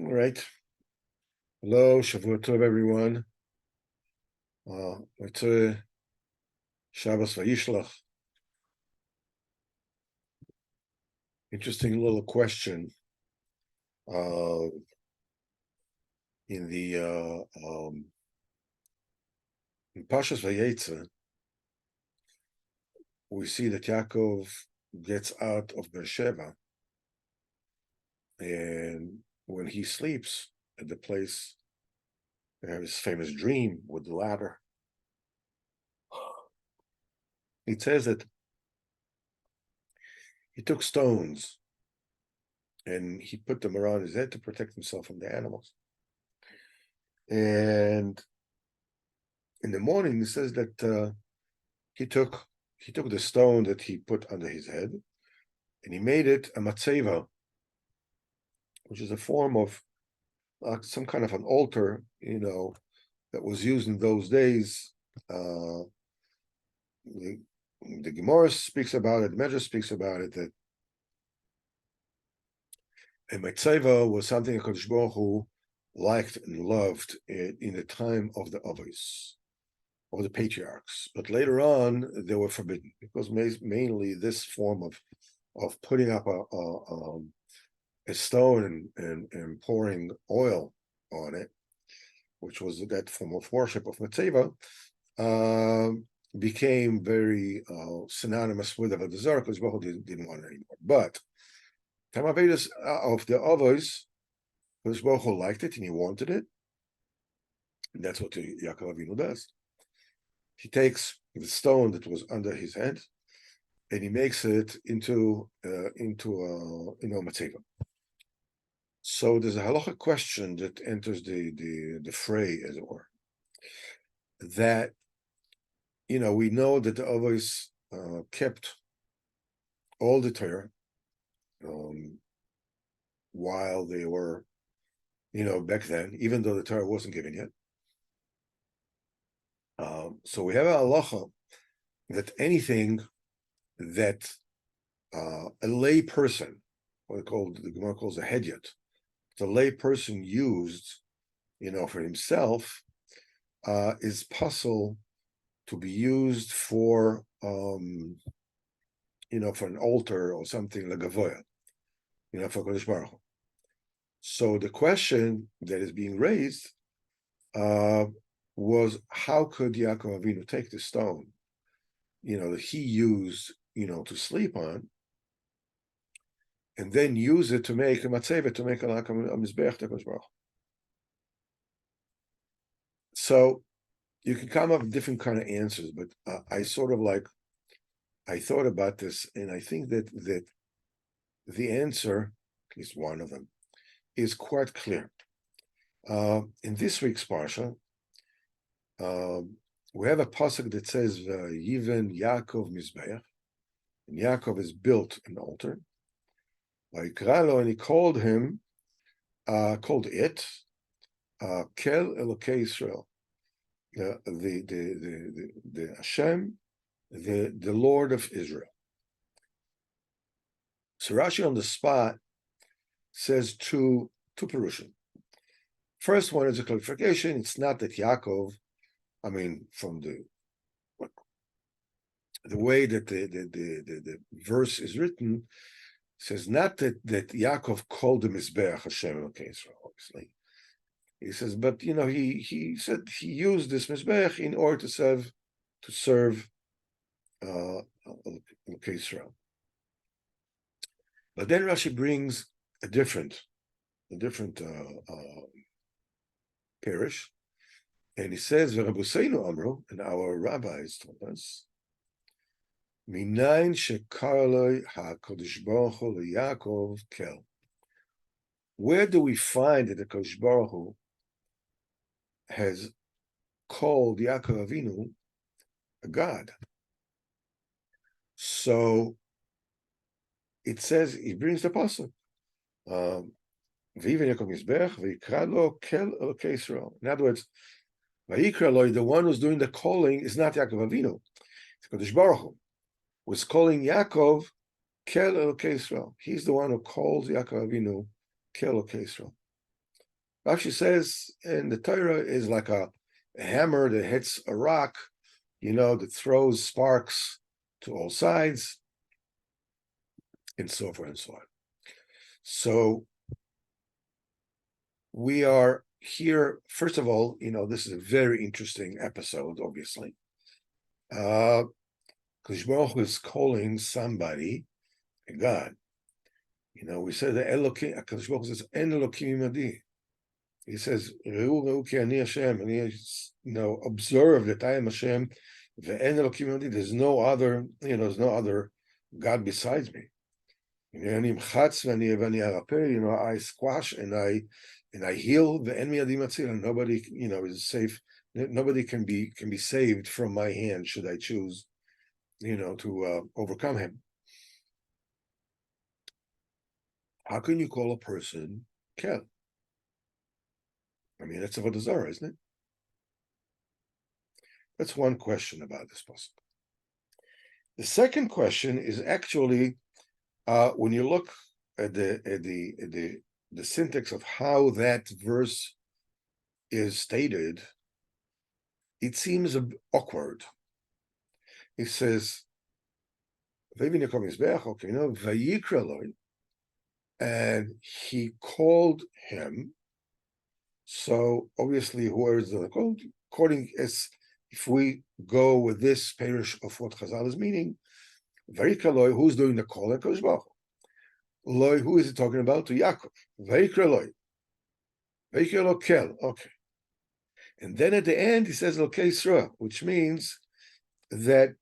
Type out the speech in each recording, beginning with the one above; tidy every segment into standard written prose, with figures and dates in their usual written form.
All right. Hello, Shavua Tov, everyone. It's Shabbos Vayishlach. Interesting little question. In the in Pashas Vayetze, we see that Yaakov gets out of Beersheba, and when he sleeps at the place, they have his famous dream with the ladder. It says that he took stones and he put them around his head to protect himself from the animals. And in the morning, it says that he took the stone that he put under his head, and he made it a matzeva, which is a form of some kind of an altar, that was used in those days. The Gemara speaks about it, the Medrash speaks about it, that a matzeva was something HaKadosh Baruch Hu liked and loved in the time of the Avos, or the patriarchs, but later on they were forbidden, because mainly this form of putting up a stone and pouring oil on it, which was that form of worship of matzeva, became very synonymous with Avodah Zarah, because Baruch Hu didn't want it anymore. But time of the Avos, because Baruch Hu liked it and he wanted it, and that's what Yaakov Avinu does. He takes the stone that was under his head and he makes it into a matzeva. So there's a halacha question that enters the fray, as it were, that we know that the Avos kept all the Torah while they were back then, even though the Torah wasn't given yet. So we have a halacha that anything that a lay person, the Gemara calls a hedyot, the lay person used, for himself, is possible to be used for, for an altar or something like gavoya, for Kodesh Baruch Hu. So the question that is being raised was, how could Yaakov Avinu take the stone, that he used, to sleep on, and then use it to make a matzeva, to make a mizbeach to Kodesh Baruch Hu? So you can come up with different kind of answers, but I thought about this, and I think that the answer, at least one of them, is quite clear. In this week's parsha, we have a pasuk that says, "Yiven Yaakov mizbeach," and Yaakov has built an altar. Vayikra, and he called it Kel Elokei Israel, the Hashem, the Lord of Israel. So Rashi on the spot says two perushim. First one is a clarification. It's not that Yaakov, from the way that the verse is written, says not that Yaakov called the Mizbeach Hashem Elokei Israel, obviously. He says, but he said he used this Mizbeach in order to serve Elokei Israel. But then Rashi brings a different parish, and he says, "V'Rabuseinu Amru," and our rabbis told us, "Minayin shekarloi HaKadosh Baruch Hu leYaakov Kel." Where do we find that the Kadosh Baruch Hu has called Yaakov Avinu a god? So it says, he brings the pasuk, "V'yiven Yaakov mizbech v'yikra lo Kel Elokei Israel." In other words, Vayikra lo, the one who's doing the calling is not Yaakov Avinu. It's Kadosh Baruch Hu was calling Yaakov Kel Elokei Israel. He's the one who calls Yaakov Avinu Kel Elokei Israel. Rashi says in the Torah is like a hammer that hits a rock, that throws sparks to all sides, and so forth and so on. So we are here, first of all, this is a very interesting episode, obviously. Because Baruch Hu is calling somebody a God. We said that Elokim, HaKadosh Baruch Hu says, En Elokim Imadi. He says, Reu ki ani Hashem, and observe that I am Hashem, ve'en Elokim Imadi, there's no other God besides me. I squash and I heal, ve'en mi'adi matzil, and nobody, is safe. Nobody can be saved from my hand should I choose, to overcome him. How can you call a person kel? I mean, that's avodah zarah, isn't it? That's one question about this pasuk. The second question is actually when you look at the syntax of how that verse is stated, it seems awkward. It says, and he called him. So obviously, who is the called? According as if we go with this parish of what Chazal is meaning, Vayikra, who's doing the call? HaKadosh Baruch Hu. Loi, who is it talking about? To Yaakov. Vayikra lo kel. Okay. And then at the end, he says lo Yisrael, which means that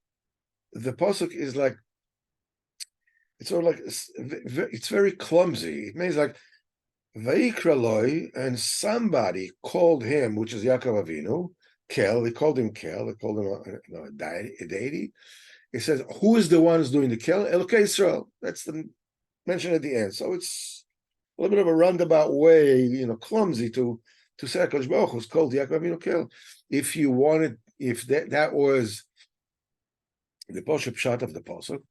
the pasuk is like, it's sort of like, it's very clumsy. It means like, Vayikra loi, and somebody called him, which is Yaakov Avinu, kel. They called him kel. They called him a deity. It says, who is the one who's doing the kel? Elokei Yisrael. That's the mention at the end. So it's a little bit of a roundabout way, clumsy to say HaKadosh Baruch Hu is called Yaakov Avinu kel. If you wanted, if that was the Poshup Pshat of the Pasuk,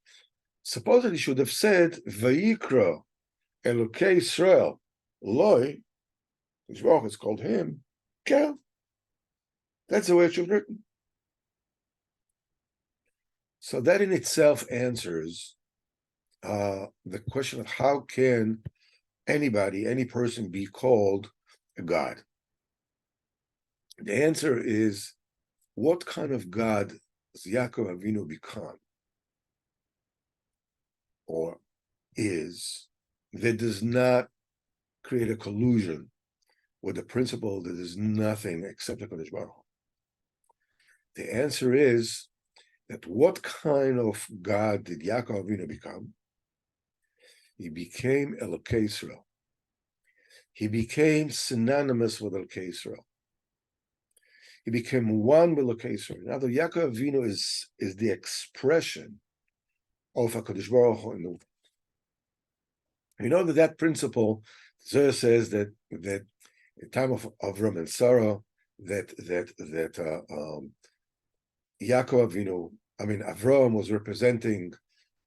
supposedly should have said, Vayikra Elokei Yisrael Loi, HaKadosh Baruch Hu is called him kel. That's the way it should be written. So that in itself answers the question of how can anybody, any person be called a God? The answer is, what kind of God does Yaakov Avinu become or is that does not create a collusion with the principle that is nothing except the Kodesh Baruch Hu? The answer is that what kind of God did Yaakov Avinu become? He became Elokei Yisrael. He became synonymous with Elokei Yisrael. He became one with Elokei Yisrael. Now, the Yaakov Avinu is the expression of HaKadosh Baruch Hu in the world. You know that principle, Zohar says that in the time of Avram and Sarah, that Yaakov Avinu, Avram was representing,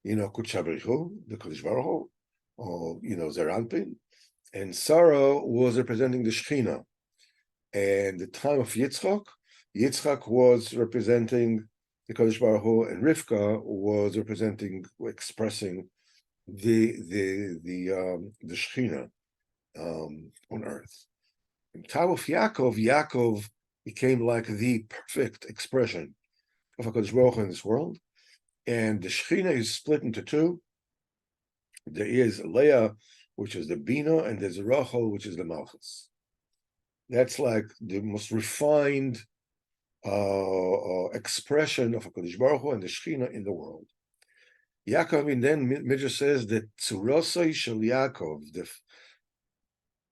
Kudsha Baruch Hu, the Kodesh Baruch Hu, or, Zeranpin, and Sarah was representing the Shechina. And the time of Yitzchak was representing the Kodesh Baruch Hu, and Rivka was expressing the Shechina on earth. In the time of Yaakov became like the perfect expression of HaKadosh Baruch Hu in this world, and the Shechina is split into two. There is Leah, which is the Bina, and there's Rachel, which is the Malchus. That's like the most refined expression of HaKadosh Baruch Hu and the Shechina in the world. Yaakov, and then Midrash says that Tzurosai Shel Yaakov,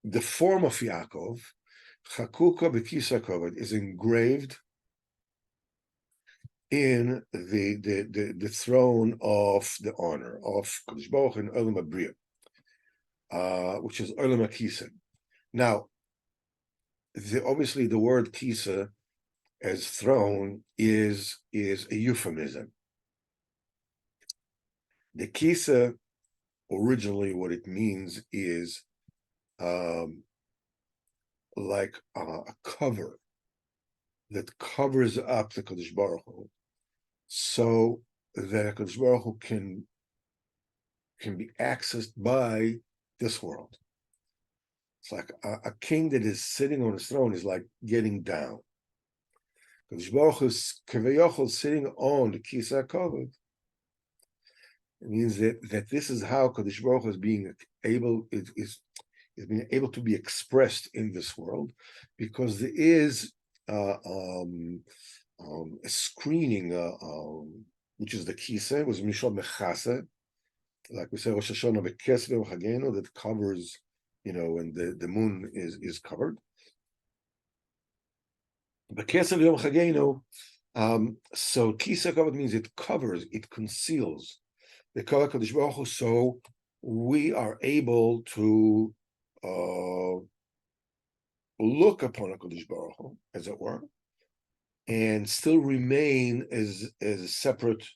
the form of Yaakov, Chakuka B'Kisa Koved, is engraved in the throne of the honor of Kodesh Baruch Hu in Olam Abriya, which is Olam HaKisa. Now, obviously the word Kisa as throne is a euphemism. The Kisa, originally what it means is like a cover that covers up the Kodesh Baruch Hu, so that Kodesh Baruch Hu can be accessed by this world. It's like a king that is sitting on his throne is like getting down. Kodesh Baruch Hu is Kevayochel sitting on the Kisa Kavod. It means that this is how Kodesh Baruch Hu is being able being able to be expressed in this world, because there is a screening, which is the Kisa, was Mishal Mechase, like we say Rosh Hashanah Bekeslev Chagenu, that covers, when the moon is covered. Bekeslev Yom Chagenu, so Kisa covered means it covers, it conceals the Kavod Kodesh Baruch Hu, so we are able to look upon a Kodesh Baruch Hu, as it were, and still remain as separate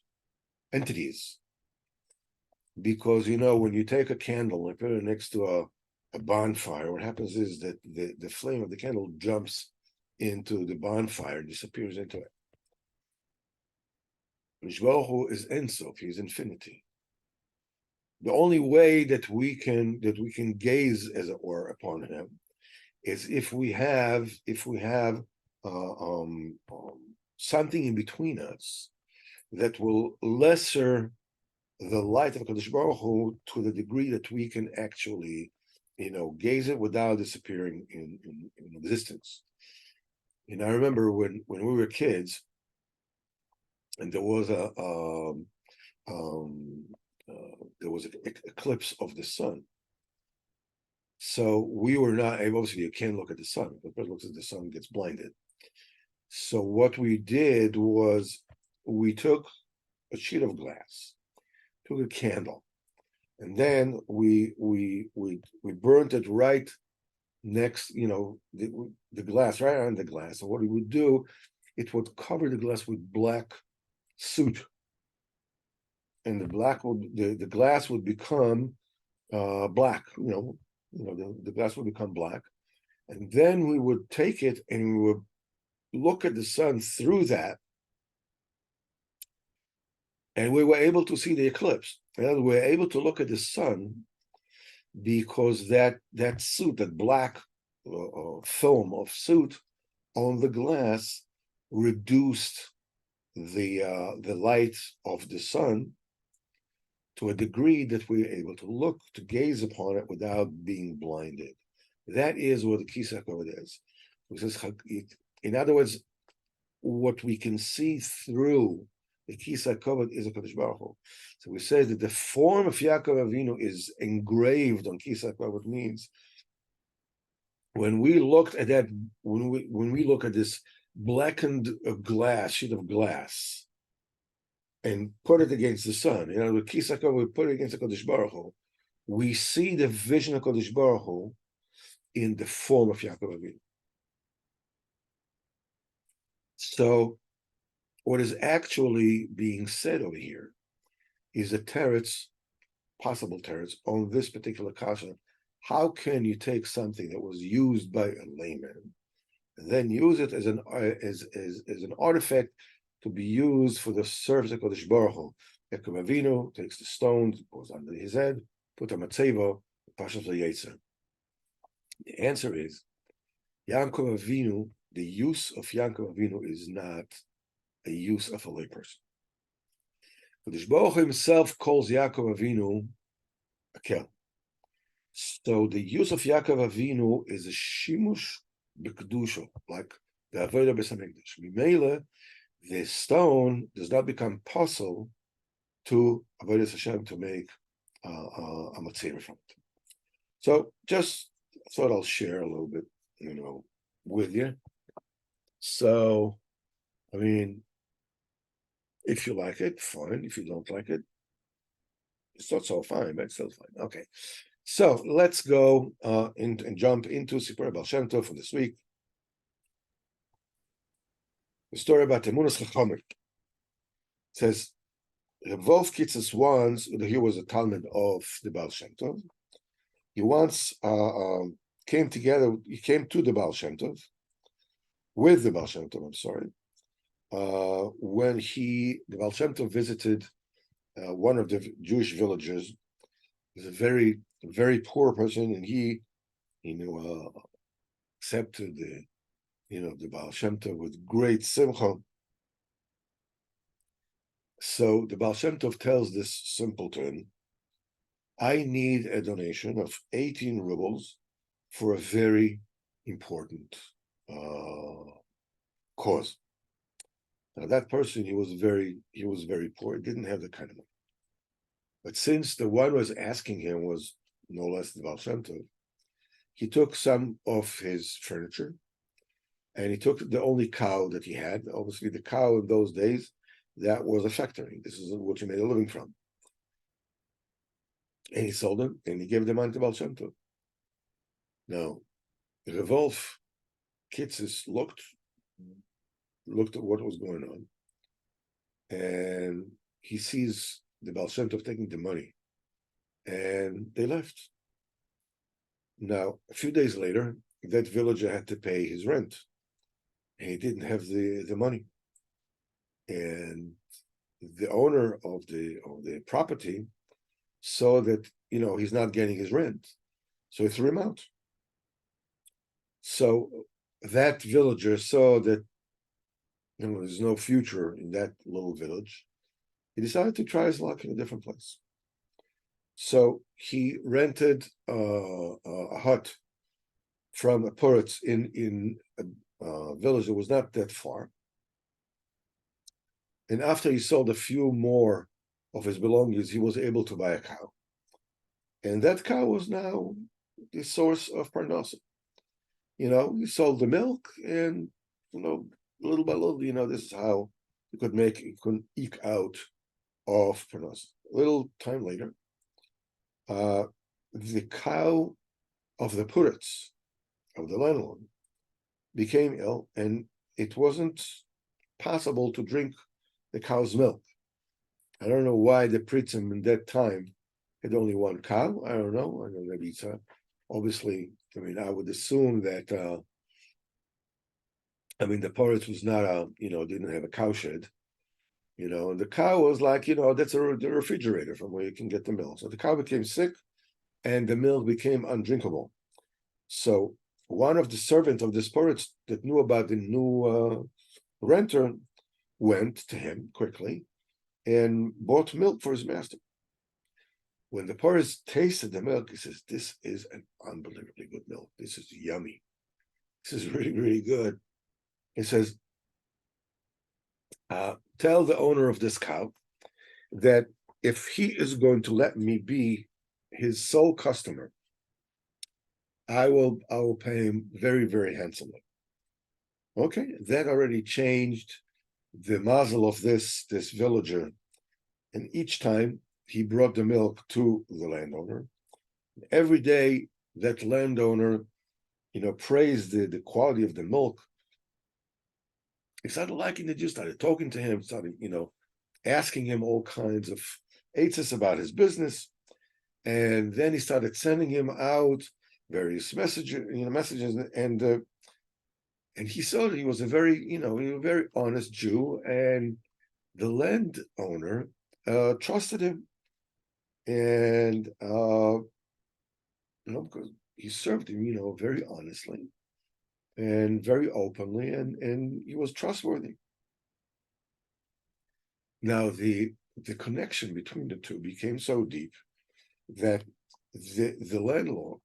entities. Because when you take a candle and put it next to a bonfire, what happens is that the flame of the candle jumps into the bonfire, disappears into it. Kodesh Baruch Hu is Ein Sof, he is infinity. The only way that we can gaze, as it were, upon him is if we have something in between us that will lesser the light of Kadosh Baruch Hu to the degree that we can actually, gaze it without disappearing in existence. I remember when we were kids, and there was an eclipse of the sun. So we were not able, obviously you can't look at the sun. If the person looks at the sun, gets blinded. So what we did was we took a sheet of glass, took a candle, and then we burnt it right next, the glass, right on the glass. And what we would do, it would cover the glass with black soot. And the glass would become black, the glass would become black. And then we would take it and we would look at the sun through that. And we were able to see the eclipse. And we were able to look at the sun because that soot, that black film of soot on the glass reduced the light of the sun to a degree that we were able to gaze upon it without being blinded. That is what the Kisa Kavod is. In other words, what we can see through the Kisa Kavod is a Kodesh Baruch Hu. So we say that the form of Yaakov Avinu is engraved on Kisa Kavod, means when we looked at that, when we look at this blackened sheet of glass, and put it against the sun, with Kisa Kavod, we put it against the Kodesh Baruch Hu, we see the vision of Kodesh Baruch Hu in the form of Yaakov Avinu. So what is actually being said over here is a possible teretz on this particular kasha. How can you take something that was used by a layman and then use it as an artifact to be used for the service of Kodesh Baruch Hu? Yaakov Avinu takes the stone, goes under his head, put a matzeva, pashas v'yetzer. The answer is Yaakov Avinu. The use of Yaakov Avinu is not a use of a layperson. Kodesh Baruch Hu himself calls Yaakov Avinu a kel. So the use of Yaakov Avinu is a shimush b'kedusha, like the avodah beis hamikdash. Mimele, the stone does not become possible to avodah Hashem, to make a matzera from it. So just thought I'll share a little bit, with you. So, if you like it, fine. If you don't like it, it's not so fine, but it's still fine. Okay. So let's go and jump into Spurey Baal Shem Tov for this week. The story about Emunas Chachamim. It says, Wolf Kitzes once, he was a Talmud of the Baal Shem Tov. He once came together. He came to the Baal Shem Tov, with the Baal Shem Tov, I'm sorry, when the Baal Shem Tov visited one of the Jewish villagers. He's a very, very poor person, and he accepted the Baal Shem Tov with great simcha. So the Baal Shem Tov tells this simpleton, I need a donation of 18 rubles for a very important cause. Now that person, he was very poor. He didn't have the kind of money. But since the one who was asking him was no less the Baal Shem Tov, he took some of his furniture, and he took the only cow that he had. Obviously, the cow in those days, that was a factory. This is what he made a living from. And he sold them, and he gave the money to Baal Shem Tov. Now, Revolf Kitsis looked at what was going on, and he sees the Baal Shem Tov taking the money, and they left. Now, a few days later, that villager had to pay his rent, and he didn't have the money. And the owner of the property saw that he's not getting his rent, so he threw him out. So that villager saw that there's no future in that little village. He decided to try his luck in a different place. So he rented a hut from a poritz in a village that was not that far. And after he sold a few more of his belongings, he was able to buy a cow. And that cow was now the source of parnasa. He sold the milk, and little by little, this is how he could eke out of parnasa. A little time later, the cow of the puritz, of the landlord, became ill, and it wasn't possible to drink the cow's milk. I don't know why the pritzim in that time had only one cow. I don't know. Maybe it's obviously. I would assume that. The porridge was not didn't have a cow shed. And the cow was like, that's the refrigerator from where you can get the milk. So the cow became sick, and the milk became undrinkable. So one of the servants of this porridge that knew about the new renter went to him quickly and bought milk for his master. When the porridge tasted the milk, he says, this is an unbelievably good milk. This is yummy. This is really, really good. He says, tell the owner of this cow that if he is going to let me be his sole customer, I will pay him very, very handsomely. Okay, that already changed the mazel of this villager. And each time he brought the milk to the landowner. Every day that landowner, praised the quality of the milk. He started liking the Jew, started talking to him, started, asking him all kinds of eitzes about his business. And then he started sending him out various messages, and he saw that he was a very honest Jew, and the landowner trusted him, and because he served him, very honestly and very openly, and he was trustworthy. Now the connection between the two became so deep that the landowner,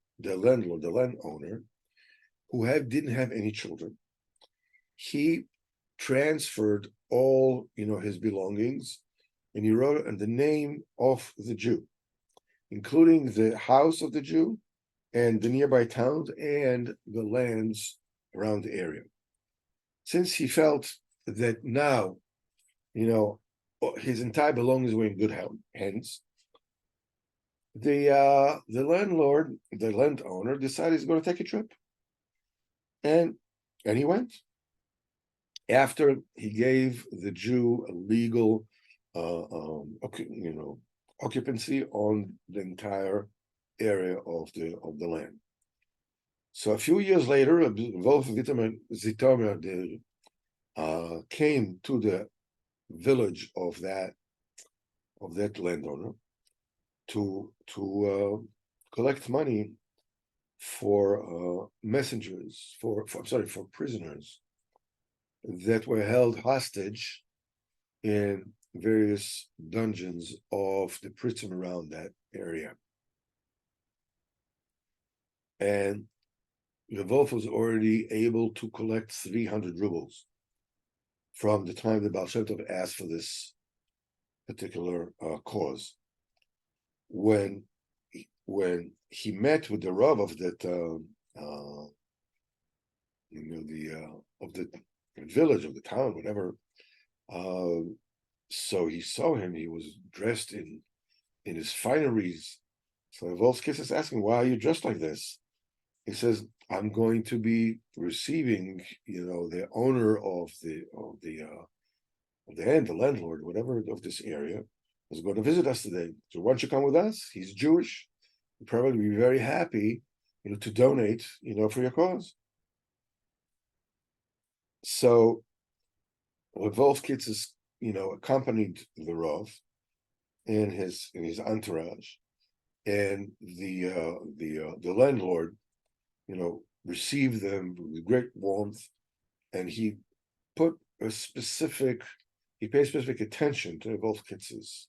who didn't have any children, he transferred all his belongings, and he wrote in the name of the Jew, including the house of the Jew and the nearby towns and the lands around the area. Since he felt that now, his entire belongings were in good hands, the landowner decided he's going to take a trip, and he went. After he gave the Jew a legal, occupancy on the entire area of the land. So a few years later, Wolf Zitomer came to the village of that landowner to collect money for messengers, for prisoners that were held hostage in various dungeons of the prison around that area. And the Wolf was already able to collect 300 rubles from the time that Baal Shem Tov asked for this particular cause. When he met with the Rav of that of the village, of the town, whatever, so he saw him. He was dressed in his fineries. So Wolf's kiss is asking, "Why are you dressed like this?" He says, "I'm going to be receiving, the owner of the land, the landlord, whatever, of this area, is going to visit us today. So why don't you come with us? He's Jewish. He'll probably be very happy, to donate, for your cause." So Wolf Kitzes, accompanied the Rav in his entourage, and the landlord, received them with great warmth, and he paid specific attention to Wolf Kitzes.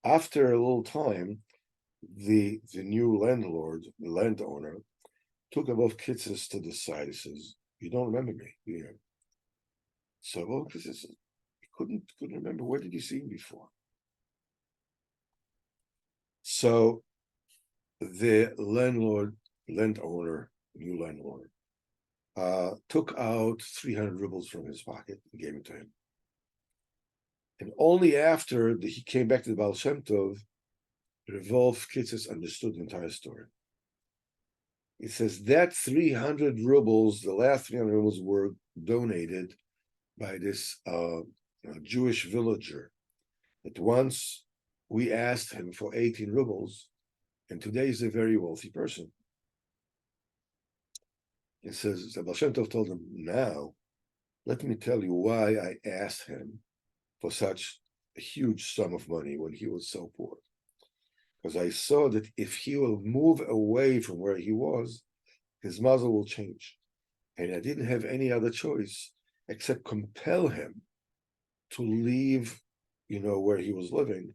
After a little time, the new landowner, took Wolf Kitzes to the side. He says, "You don't remember me, do you?" So Wolf Kitzes couldn't remember. Where did you see him before? So the new landlord, took out 300 rubles from his pocket and gave it to him. And only after he came back to the Baal Shem Tov, Wolf Kitzes understood the entire story. It says that 300 rubles, the last 300 rubles, were donated by this Jewish villager. That once we asked him for 18 rubles, and today he's a very wealthy person. It says, the Baal Shem Tov told him, "Now, let me tell you why I asked him for such a huge sum of money when he was so poor. Because I saw that if he will move away from where he was, his muzzle will change. And I didn't have any other choice except compel him to leave, where he was living.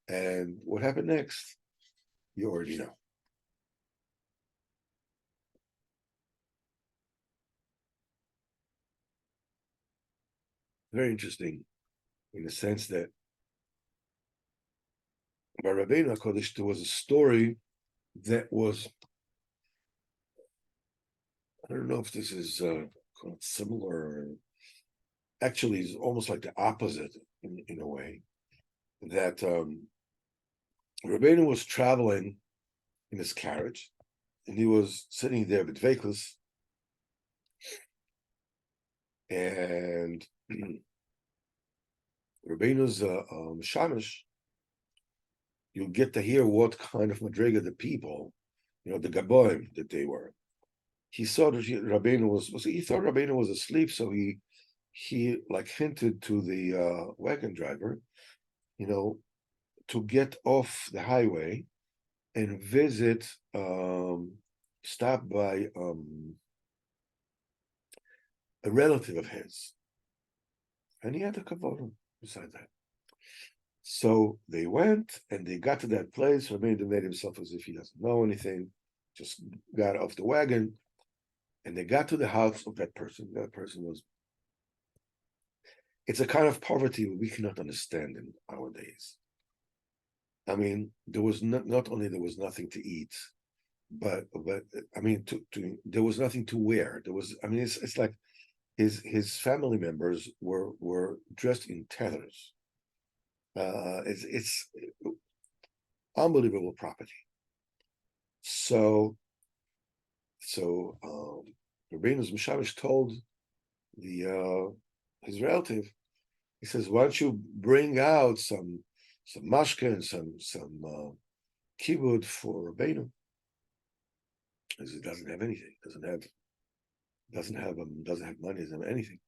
And what happened next, you already know." Very interesting in the sense that by Rabbeinu HaKodesh, there was a story that was, I don't know if this is similar, or actually is almost like the opposite in a way, that Rabbeinu was traveling in his carriage, and he was sitting there with Veiklis, and Rabbeinu's Shamish, you get to hear what kind of madriga the people, the Gaboim that they were. He saw that Rabbeinu he thought Rabbeinu was asleep, so he like hinted to the wagon driver, to get off the highway and visit, stop by a relative of his. And he had a kavod beside that. So they went and they got to that place. Rabbeinu made himself as if he doesn't know anything, just got off the wagon, and they got to the house of that person. That person was, it's a kind of poverty we cannot understand in our days. I mean, there was not only there was nothing to eat, but I mean, there was nothing to wear. There was, I mean, it's like his family members were dressed in tatters. It's unbelievable property. So Rabbeinu's Mishamish told his relative, he says, "Why don't you bring out some mashke and some kibud for Rabbeinu?" Because it doesn't have anything, doesn't have money, doesn't have anything.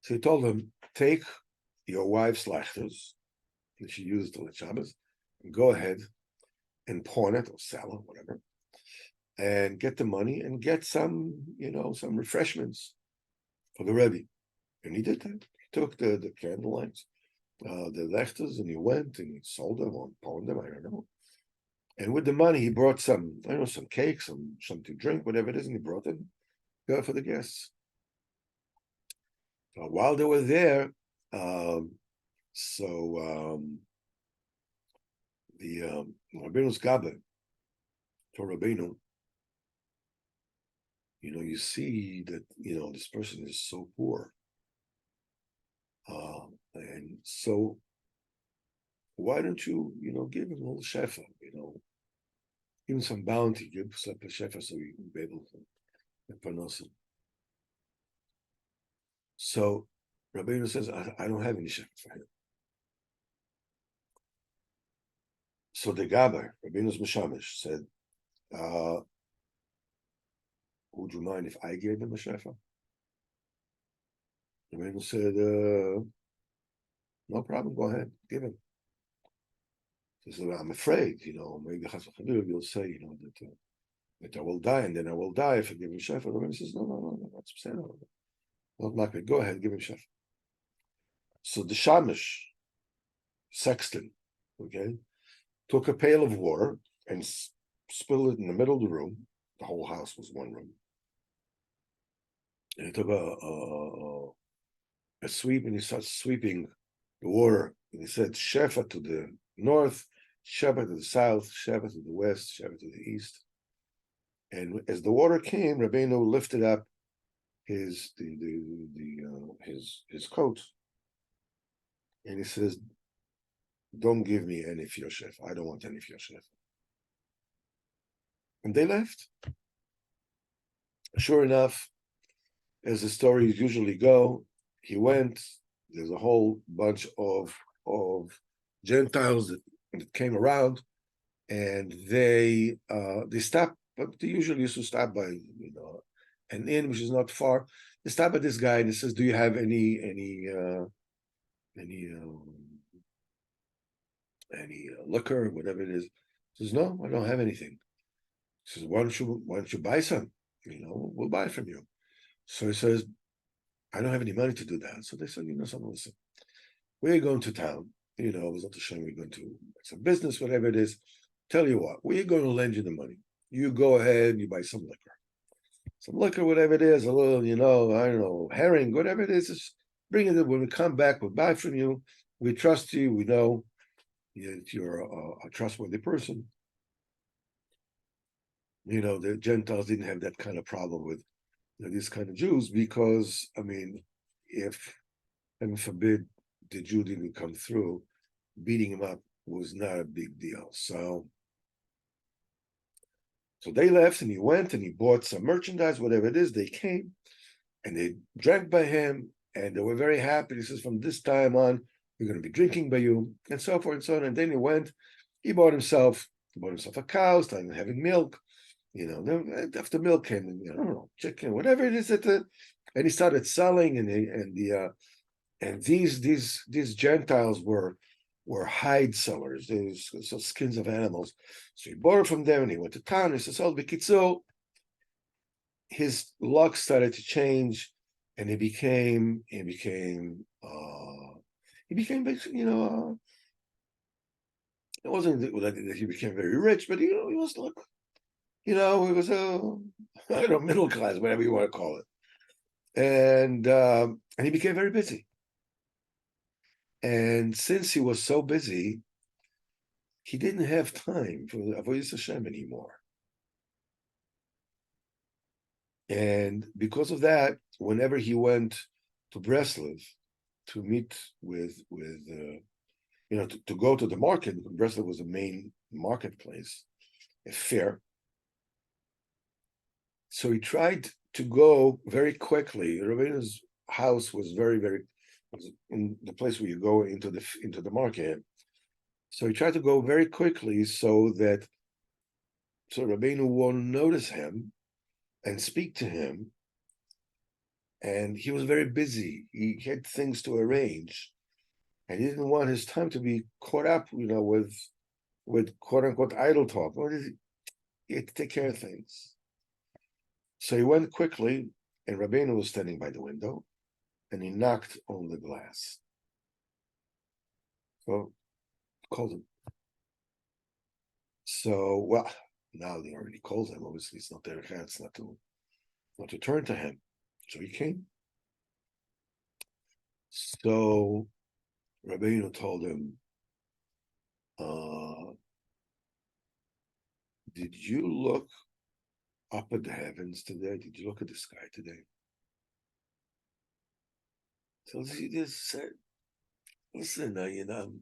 So he told him, take your wife's lachters that she used on the Shabbos, and go ahead and pawn it or sell it, whatever, and get the money and get some, some refreshments for the Rebbe. And he did that. He took the candlelights, the lechters, and he went and he sold them or pawned them, I don't know. And with the money, he brought some, some cakes, something to drink, whatever it is, and he brought them for the guests. So while they were there, the Rabbeinu's Gabe, to Rabbeinu, you see that, this person is so poor. And so why don't you, give him a little shefa, give him some bounty, give some shefa so he can be able to pronounce him. So Rabbeinu says, I don't have any shefa for him. So the Gaber, Rabbeinu's Meshamish, said, would you mind if I gave him a shefa? Rabbeinu said, no problem, go ahead, give him. He said, I'm afraid, maybe you'll say, that I will die, and then I will die if I give him shefa. Rabbeinu says, no, that's not good. Go ahead, give him shefa. So the Shamish, sexton, took a pail of water and spilled it in the middle of the room. The whole house was one room. And he took a sweep and he started sweeping the water. And he said, shefa to the north, shefa to the south, shefa to the west, shefa to the east. And as the water came, Rabbeinu lifted up his coat, and he says, don't give me any of your shefa. I don't want any of your shefa. And they left. Sure enough, as the stories usually go, he went. There's a whole bunch of Gentiles that came around, and they stopped. But they usually used to stop by an inn which is not far. They stop at this guy and he says, "Do you have any liquor, whatever it is?" He says, "No, I don't have anything." He says, why don't you buy some? We'll buy from you. So he says, I don't have any money to do that. So they said, someone, listen, we're going to town. It was not a shame, we're going to some business, whatever it is. Tell you what, we're going to lend you the money. You go ahead and you buy some liquor, whatever it is, a little, I don't know, herring, whatever it is, just bring it in. When we come back, we'll buy from you. We trust you. We know you're a trustworthy person. The Gentiles didn't have that kind of problem with these kind of Jews because, if, heaven forbid, the Jew didn't come through, beating him up was not a big deal. So they left and he went and he bought some merchandise, whatever it is. They came and they drank by him and they were very happy. He says, from this time on, we're going to be drinking by you, and so forth and so on. And then he went, he bought himself a cow, started having milk. After milk came, I don't know, chicken, whatever it is and he started selling, and these Gentiles were hide sellers, so skins of animals. So he bought it from them, and he went to town. He says, "Oh, b'kitzur," his luck started to change, and he became basically, it wasn't that he became very rich, but he was like. He was middle class, whatever you want to call it. And he became very busy. And since he was so busy, he didn't have time for Avodas Hashem anymore. And because of that, whenever he went to Breslov to meet with to go to the market, Breslov was the main marketplace, a fair. So he tried to go very quickly. Rabbeinu's house was was in the place where you go into the market. So he tried to go very quickly so that So Rabbeinu won't notice him and speak to him. And he was very busy. He had things to arrange. And he didn't want his time to be caught up, with quote unquote idle talk. He had to take care of things. So he went quickly, and Rabbeinu was standing by the window, and he knocked on the glass. So called him. So, well, now they already called him. Obviously, it's not their chance not to turn to him. So he came. So Rabbeinu told him, did you look up at the heavens today? Did you look at the sky today? So he just said, listen, I'm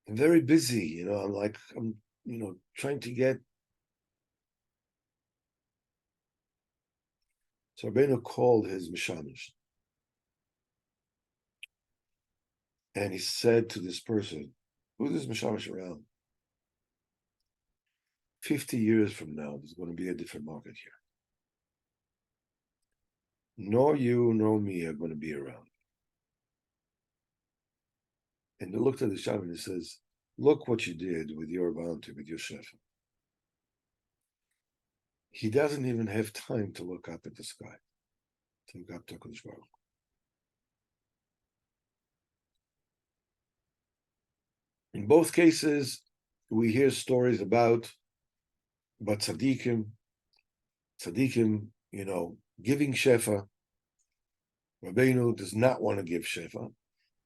very busy, I'm trying to get. So Rabbeinu called his mishamish, and he said to this person, who's this mishamish around? 50 years from now, there's going to be a different market here. Nor you nor me are going to be around. And he looked at the shaman and he says, look what you did with your bounty, with your shefa. He doesn't even have time to look up at the sky, to look up to HaKadosh Baruch Hu. In both cases, we hear stories about tzaddikim, giving shefa. Rabbeinu does not want to give shefa,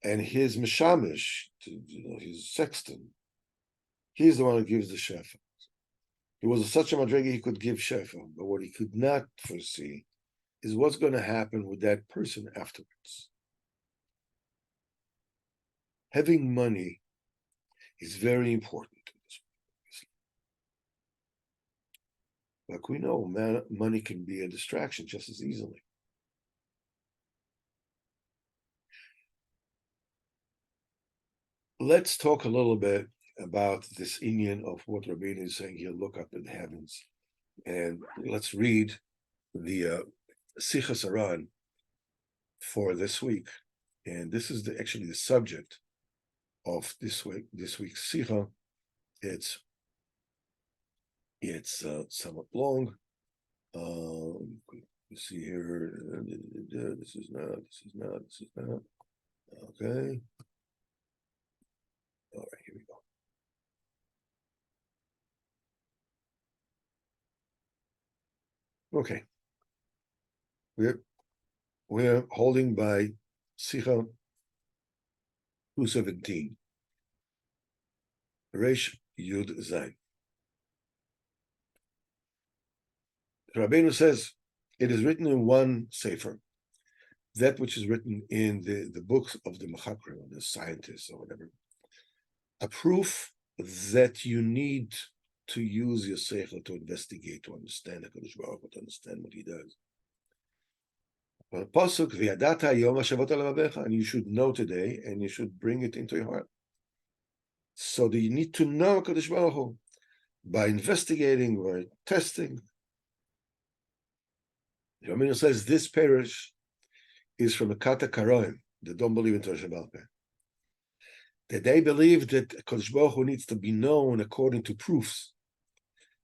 and his mishamish, his sexton, he's the one who gives the shefa. He was such a madrega he could give shefa, but what he could not foresee is what's going to happen with that person afterwards. Having money is very important. Like we know, money can be a distraction just as easily. Let's talk a little bit about this inyan of what Rabbeinu is saying here, look up in the heavens. And let's read the Sichos Haran for this week. And this is actually the subject of this week's Sicha. It's somewhat long. You see here, this is not. Okay. All right, here we go. Okay. We're holding by Sicha 217. Reish Yud Zayin. Rabbeinu says, it is written in one sefer, that which is written in the books of the Mechakrim, the scientists or whatever, a proof that you need to use your seichel to investigate, to understand HaKadosh Baruch Hu, to understand what he does. But pasuk v'yadata yom hashavot levavecha, and you should know today, and you should bring it into your heart. So that you need to know HaKadosh Baruch Hu by investigating, by testing. Rabbeinu says this parish is from a Kata Karoim that don't believe in Torah Sheba'al Peh. That they believe that HaKadosh Baruch Hu needs to be known according to proofs.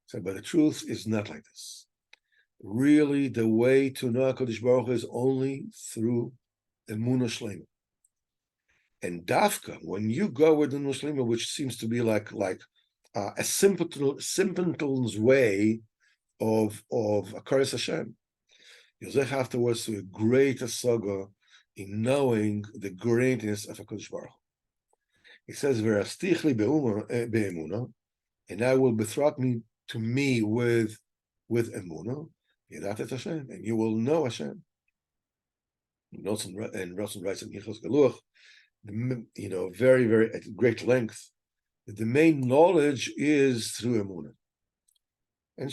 So, but the truth is not like this. Really, the way to know HaKadosh Baruch Hu is only through Emunah Shlema. And Dafka, when you go with Emunah Shlema, which seems to be like a simpleton's way of Akaras Hashem, Yosef afterwards to a great saga in knowing the greatness of HaKadosh Baruch Hu. He says, "V'rastichli be'emunah," and I will betroth me to me with emunah, Yedat Hashem, and you will know Hashem. And Russell writes in Sichos Galuach, very, very at great length, that the main knowledge is through emunah. And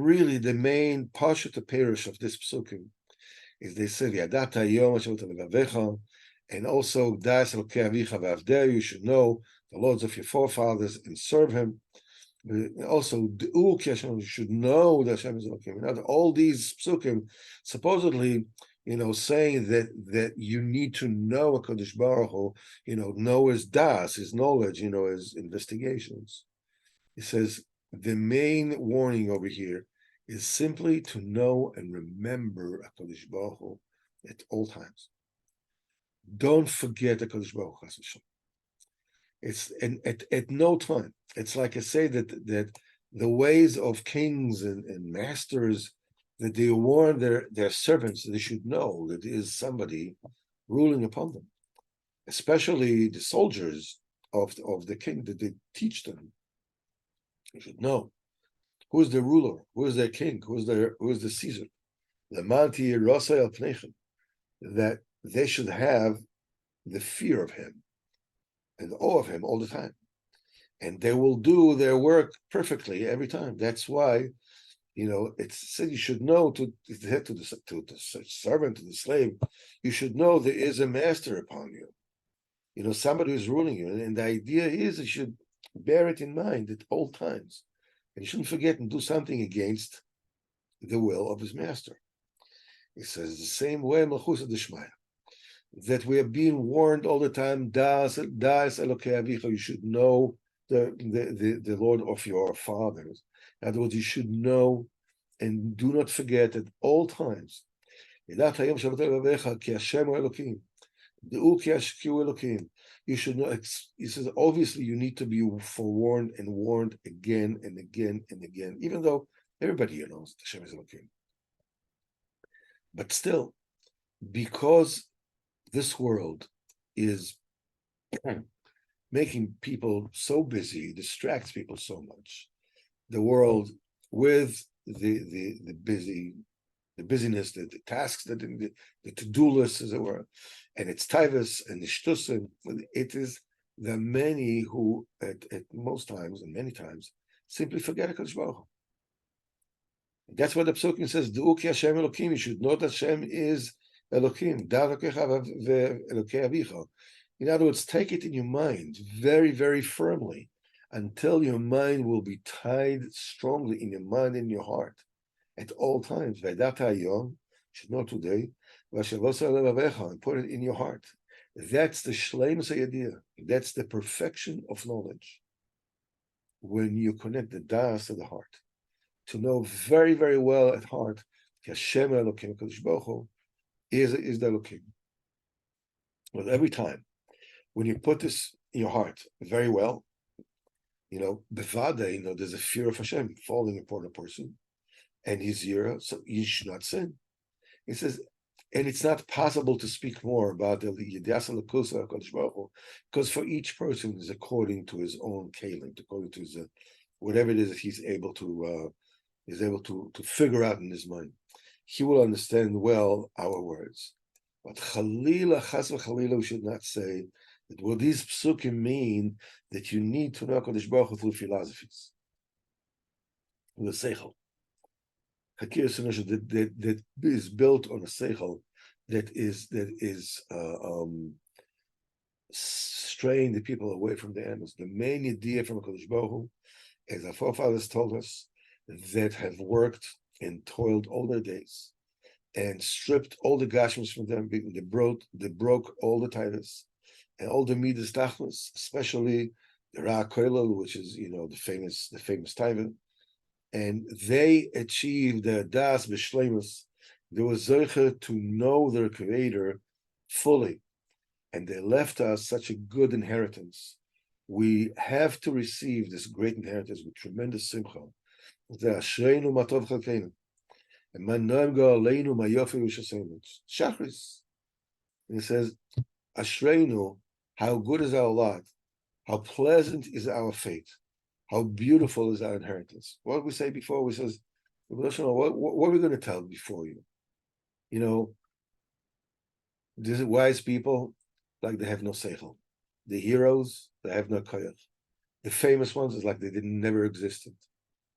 really, the main parshat parish of this psukim is they say Yadata Yom Hashavot Levavecha, and also Das Elokei Avicha V'Avdei. You should know the lords of your forefathers and serve him. But also, you should know that Hashem is Elokim. Now, all these psukim, supposedly, saying that you need to know a Kodesh Baruch Hu, know his das, his knowledge, his investigations. He says the main warning over here is simply to know and remember a Kodesh Baruch Hu at all times. Don't forget a Kodesh Baruch Hu. It's and at no time. It's like I say that the ways of kings and masters, that they warn their servants, they should know that there is somebody ruling upon them, especially the soldiers of the king, that they teach them. You should know who is the ruler, who is their king, who is the Caesar. The Manti Rosai al Pnechem, that they should have the fear of him and awe of him all the time. And they will do their work perfectly every time. That's why, it's said you should know to the servant, to the slave, you should know there is a master upon you. Somebody who's ruling you. And the idea is you should bear it in mind at all times. And you shouldn't forget and do something against the will of his master. He says the same way, that we are being warned all the time, you should know the Lord of your fathers. In other words, you should know and do not forget at all times. You should know. He says, obviously, you need to be forewarned and warned again and again and again, even though everybody knows Hashem is Elokim. But still, because this world is making people so busy, distracts people so much. The world with the busyness, the tasks, the to-do list, as it were, and its taivas and the shtusim. It is the many who, at most times and many times, simply forget HaKadosh Baruch Hu. That's what the Psukim says. Du'uki Hashem Elokim. You should know that Hashem is Elokim. In other words, take it in your mind very, very firmly until your mind will be tied strongly in your mind and your heart at all times. You should know today, and put it in your heart. That's the shleimus idea. That's the perfection of knowledge. When you connect the das to the heart, to know very, very well at heart, Hashem Elokim, Kadosh Baruch Hu is the Elokim. Well, every time when you put this in your heart very well, bevada, there's a fear of Hashem falling upon a person, and his yira, so you should not sin. He says, and it's not possible to speak more about the Yidasa L'Kusa HaKadosh Baruch Hu, because for each person is according to his own kalim, according to his whatever it is that he's able to figure out in his mind. He will understand well our words. But Chalila, Chas v'Chalila, we should not say that what these psukim mean that you need to know HaKadosh Baruch Hu through philosophies, with a seichel. Hakir Sunnah that is built on a seichel that is straying the people away from the emes. The main idea from HaKadosh Baruch Hu, as our forefathers told us, that have worked and toiled all their days and stripped all the gashmis from them. They broke all the titles and all the midas tachlis, especially the Ra Koilel, which is the famous taiva, and they achieved the das b'shleimus. They were zeicher to know their Creator fully, and they left us such a good inheritance. We have to receive this great inheritance with tremendous simcha. Ashreinu matov chalkeinu, and manoim go aleinu mayofi v'shasenu. Shachris, and it says, Ashreinu, how good is our lot, how pleasant is our fate, how beautiful is our inheritance. What did we say before? We says, what are we going to tell before you? These wise people, like they have no seichel. The heroes, they have no koyach. The famous ones is like they never existed.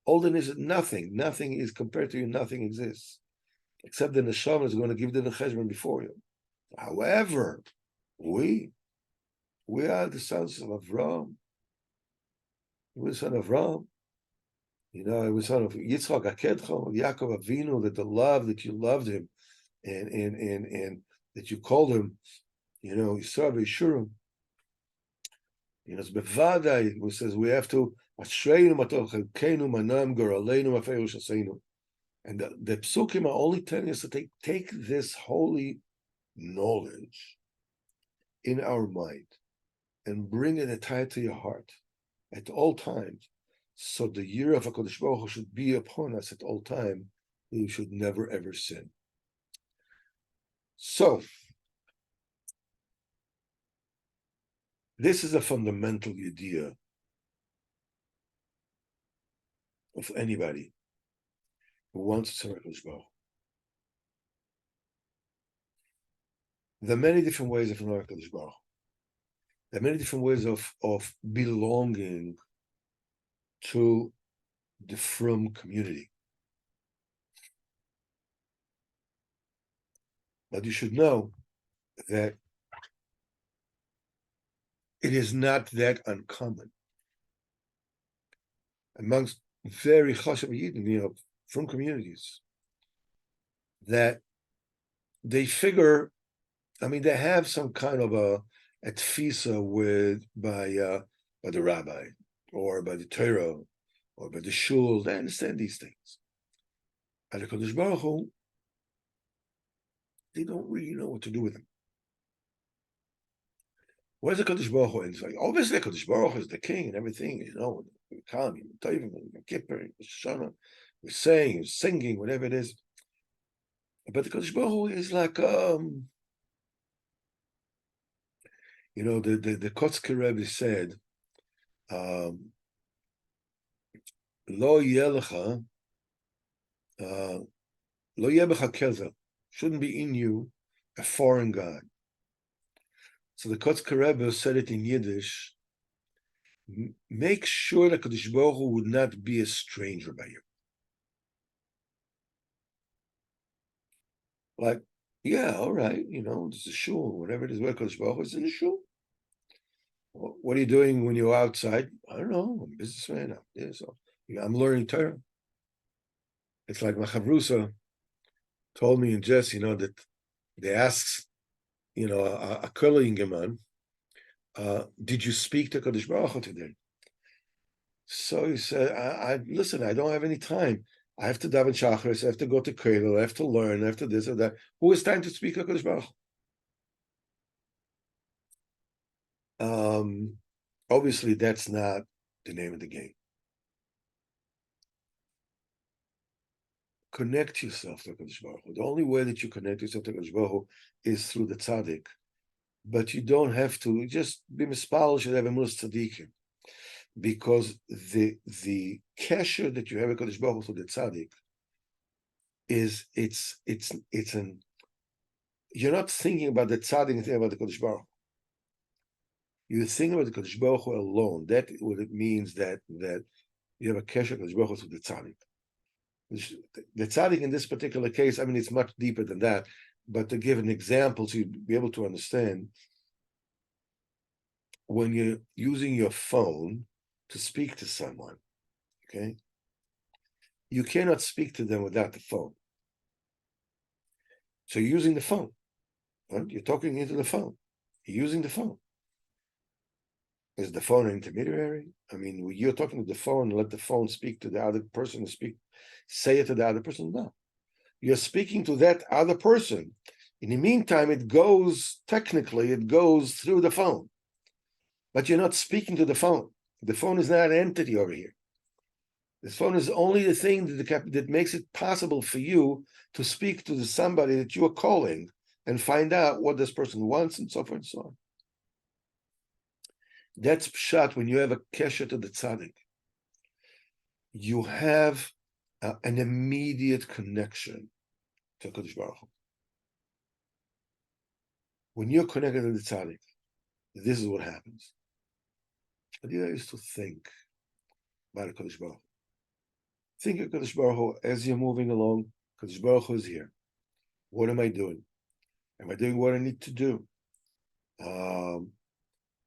Olden is nothing. Nothing is compared to you. Nothing exists, except the neshama is going to give the cheshbon before you. However, we are the sons of Avraham. We're the son of Ram. It was sort of Yitzchak Akedcha, Yaakov Avinu, that the love that you loved him, and that you called him, Yisrael Yishurim. It's bevadai. It says we have to ashreinu matol chelkeinu manam goraleinu mafeiru shaseinu. And the psukim are only telling us to take this holy knowledge in our mind and bring it tight to your heart at all times. So the year of HaKadosh Baruch Hu should be upon us at all time. We should never ever sin. So this is a fundamental idea of anybody who wants to serve HaKadosh Baruch Hu. There are many different ways of knowing HaKadosh Baruch Hu. There are many different ways of belonging to the frum community. But you should know that it is not that uncommon amongst very chashav yidden, from communities, that they figure, they have some kind of a tfisa by the rabbi, or by the Torah, or by the shul. They understand these things. But the Kodesh Baruch Hu, they don't really know what to do with them. Where's the Kodesh Baruch Hu? And it's like, obviously, Kodesh Baruch Hu is the king and everything. We come, Kippur, Shana, we're saying, singing, whatever it is. But the Kodesh Baruch Hu is like, the Kotzker Rebbe said, Lo yelecha, lo yebecha kezer, shouldn't be in you a foreign god. So the Kotzker Rebbe said it in Yiddish, make sure that Kodesh Baruch Hu would not be a stranger by you. Like, yeah, all right, there's a shul, whatever it is, where Kodesh Baruch Hu is in the shul. What are you doing when you're outside? I don't know, I'm a businessman. I'm learning Torah. It's like my chavrusa told me in Jess, that they asked, a colleague of mine, did you speak to Kodesh Baruch Hu today? So he said, listen, I don't have any time. I have to daven shachris, I have to go to Kredel, I have to learn, I have to this or that. Who has time to speak to Kodesh Baruch Hu? Obviously, that's not the name of the game. Connect yourself to Kodesh Baruch Hu. The only way that you connect yourself to Kodesh Baruch Hu is through the tzaddik. But you don't have to just be mispal should have a mus tzaddikim, because the kesher that you have with Kodesh Baruch Hu to the tzaddik is it's an, you're not thinking about the tzaddik and thinking about the Kodesh Baruch Hu. You're thinking about the Kodesh Baruch Hu alone. That what it means that you have a kesher Kodesh Baruch Hu to the tzaddik. The tzaddik in this particular case, it's much deeper than that. But to give an example, so you'd be able to understand, when you're using your phone to speak to someone, okay, you cannot speak to them without the phone. So you're using the phone, right? You're talking into the phone. You're using the phone. Is the phone an intermediary? You're talking to the phone, let the phone speak to the other person, say it to the other person? No. You're speaking to that other person. In the meantime, it goes through the phone. But you're not speaking to the phone. The phone is not an entity over here. The phone is only the thing that makes it possible for you to speak to somebody that you are calling and find out what this person wants, and so forth and so on. That's pshat. When you have a kesher to the tzaddik, you have an immediate connection to Kodesh Baruch Hu. When you're connected to the tzaddik, this is what happens. The idea is to think about Kodesh Baruch Hu. Think of Kodesh Baruch Hu as you're moving along. Kodesh Baruch Hu is here. What am I doing? Am I doing what I need to do?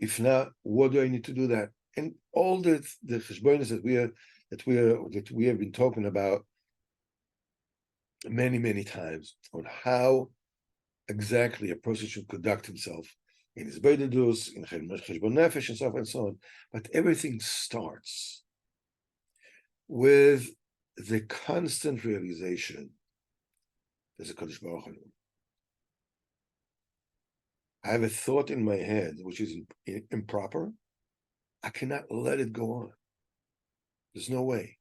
If not, what do I need to do that? And all the cheshbonos that we are that we have been talking about many, many times on how exactly a person should conduct himself in his beidadus, in cheshbon nefesh, and so on and so on. But everything starts with the constant realization there's a Kadosh Baruch Hu. I have a thought in my head which is improper. I cannot let it go on. There's no way.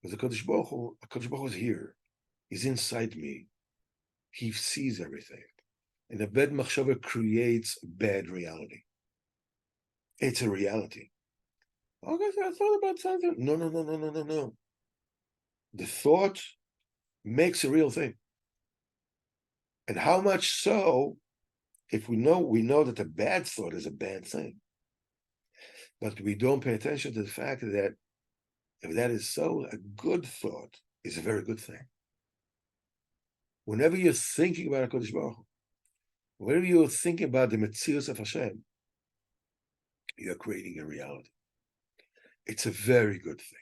Because the Kadosh Baruch Hu is here. He's inside me. He sees everything. And a bad machshava creates a bad reality. It's a reality. Okay, I thought about something. No. The thought makes a real thing. And how much so, if we know that a bad thought is a bad thing. But we don't pay attention to the fact that if that is so, a good thought is a very good thing. Whenever you're thinking about HaKadosh Baruch Hu, whenever you're thinking about the Metzius of Hashem, you're creating a reality. It's a very good thing.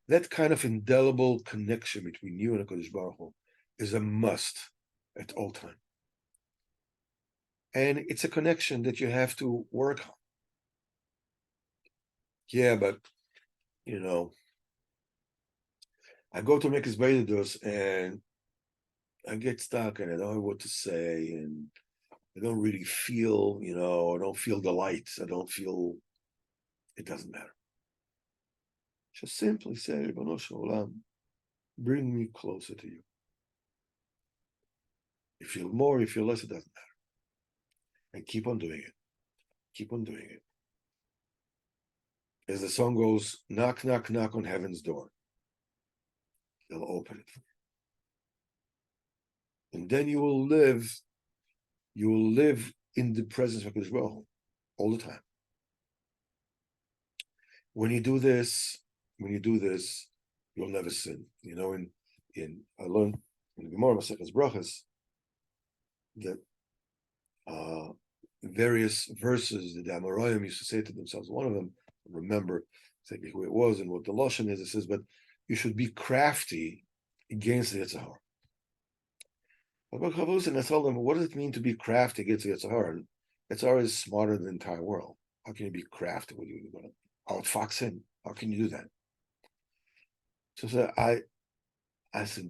That kind of indelible connection between you and HaKadosh Baruch Hu is a must at all times. And it's a connection that you have to work on. Yeah, but, I go to make his beidadus and I get stuck and I don't know what to say and I don't really feel, I don't feel the light. I don't feel, it doesn't matter. Just simply say, Ribono Shel Olam, bring me closer to you. You feel more, you feel less, it doesn't matter. And keep on doing it. Keep on doing it. As the song goes, knock, knock, knock on heaven's door. He'll open it for you. And then you will live in the presence of HaKadosh Baruch Hu all the time. When you do this, you'll never sin. I learned in the Gemara Maseches Brachos that various verses that the Amoraim used to say to themselves. One of them, remember exactly who it was and what the lashon is. It says, "But you should be crafty against the Yetzer Hara." And I told them, what does it mean to be crafty against the Yetzer Hara? Yetzer Hara is smarter than the entire world. How can you be crafty? What are you going to outfox him? How can you do that? So I said,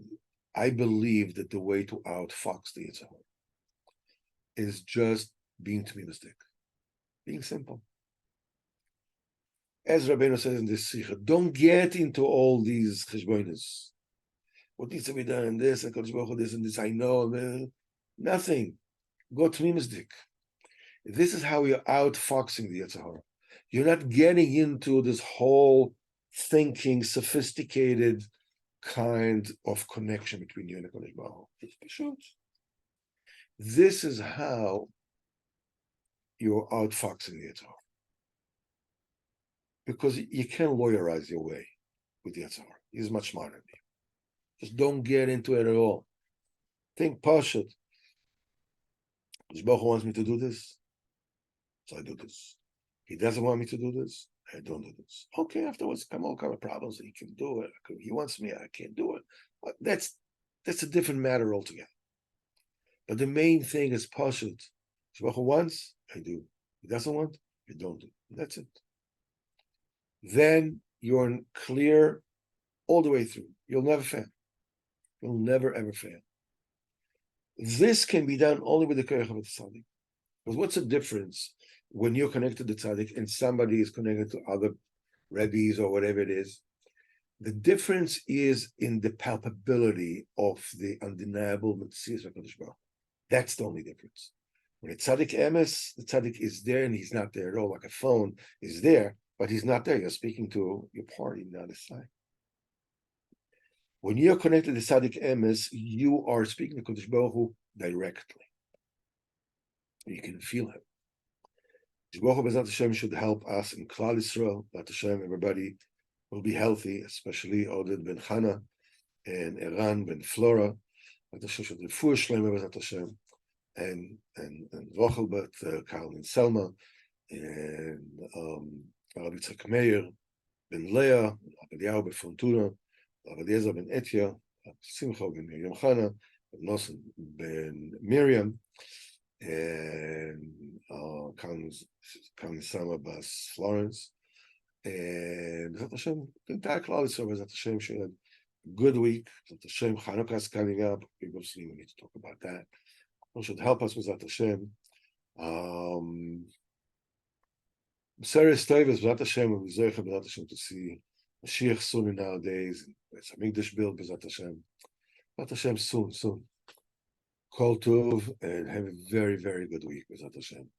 I believe that the way to outfox the Yetzer Hara is just being tmimistic, being simple. As Rabbeinu says in this Sicha, don't get into all these cheshbonos. What needs to be done in this, and Kodesh Baruch Hu this and this, I know, nothing. Go tmimistic. This is how you're outfoxing the Yetzer Hara. You're not getting into this whole thinking, sophisticated kind of connection between you and Kodesh Baruch Hu. It's pashut. This is how you're outfoxing the Yetzer Hara. Because you can't lawyerize your way with the Yetzer Hara. He's much smarter than you. Just don't get into it at all. Think pashut. Baruch Hu wants me to do this, so I do this. He doesn't want me to do this, I don't do this. Okay, afterwards come all kind of problems. He can do it. He wants me, I can't do it. But that's a different matter altogether. But the main thing is pashut. Baruch Hu wants, I do. He doesn't want, I don't do. That's it. Then you're clear all the way through. You'll never fail. You'll never ever fail. This can be done only with the koyach of the tzaddik. Because what's the difference when you're connected to tzaddik and somebody is connected to other rabbis or whatever it is? The difference is in the palpability of the undeniable Metzius HaKadosh Baruch Hu. That's the only difference. When it's tzaddik emes, the tzaddik is there and he's not there at all. Like a phone is there, but he's not there. You're speaking to your party, not his side. When you're connected to tzaddik emes, you are speaking to Kodesh Baruch Hu directly. You can feel him. Kodesh Baruch Hu B'ezrat Hashem should help us in Klal Yisrael. B'ezrat Hashem, everybody will be healthy, especially Oded ben Chana and Eran ben Flora. B'ezrat Hashem should refuah shlema B'ezrat Hashem, and Rochel bet Carl and Selma, and Rabbi Yitzchak Meir ben Leah, Rabbi Eliyahu ben Fortuna, Rabbi Eliezer ben Etya, Rabbi Simcha ben Miriam Chana, Rabbi Nosson ben Miriam, and Kan Sama Bas Florence, and Bezat Hashem, the entire cloud is over. Bezat Hashem, she had a good week. Bezat Hashem, Hanukkah is coming up. Obviously, we need to talk about that. One should help us with Bezat Hashem. Serious Tavis, Bezat Hashem, and Zecha Bezat Hashem to see Mashiach soon nowadays. It's a Mikdash build, Bezat Hashem. Bezat Hashem soon. Kol Tov, and have a very, very good week, Bezat Hashem.